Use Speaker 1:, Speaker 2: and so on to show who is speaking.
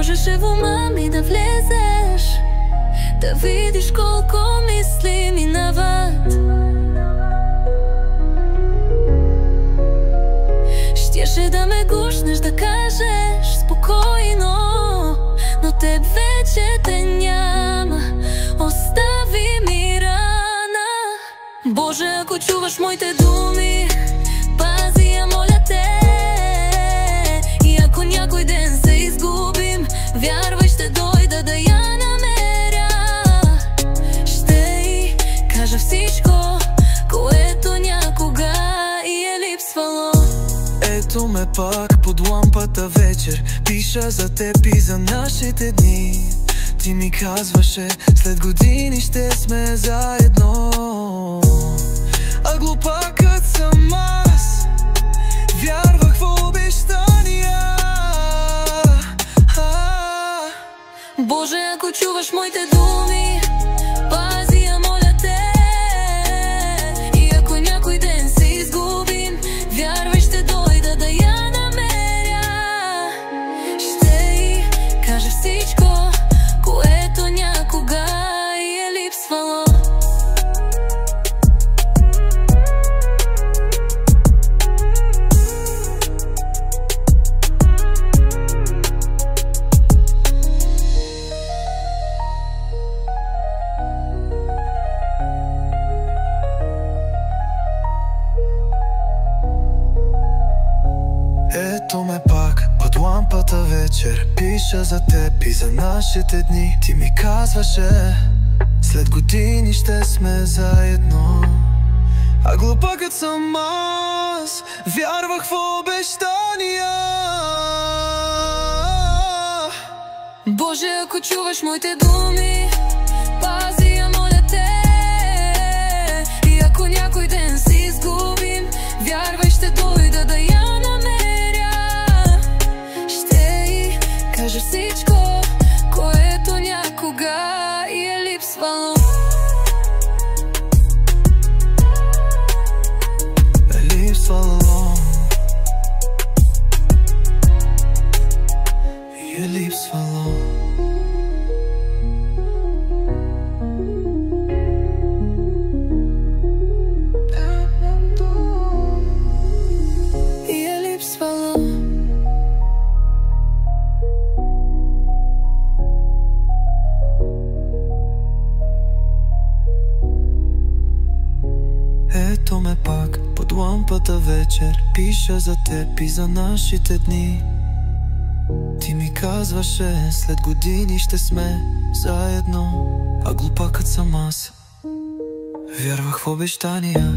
Speaker 1: можеше в ума ми да влезеш, да видиш колко мисли минават. Щеше да ме гушнеш, да кажеш спокойно, но теб вече те няма, остави ми рана. Боже, ако чуваш моите думи, пази я, моля те. И ако някой ден се изгубим, вярвай, ще дойда да я намеря. Ще й кажа всичко, което някога й е липсвало.
Speaker 2: Ето ме пак под лампата вечер, пиша за теб и за нашите дни. Ти ми казваше, след години ще сме заедно. А глупакът съм аз, вярвах в обещания.
Speaker 1: Боже, ако чуваш моите думи, пази я, моля те. И ако някой ден се изгубим, вярвай, ще дойда да я намеря. Ще й кажа всичко, което някога й е липсвало.
Speaker 2: Ето ме пак под лампата вечер, пиша за теб и за нашите дни. Ти ми казваше, след години ще сме заедно. А глупакът съм аз, вярвах в обещания.
Speaker 1: Боже, ако чуваш моите думи, пази я, моля те. И ако някой ден се изгубим, вярвай, ще дойда да я намеря. Ще й кажа всичко, което някога й е липсвало.
Speaker 2: Липсвало, й е липсвало. Ето ме пак под лампата вечер, пиша за теб и за нашите дни. Ти ми казваше, след години ще сме заедно. А глупакът съм аз, вярвах в обещания.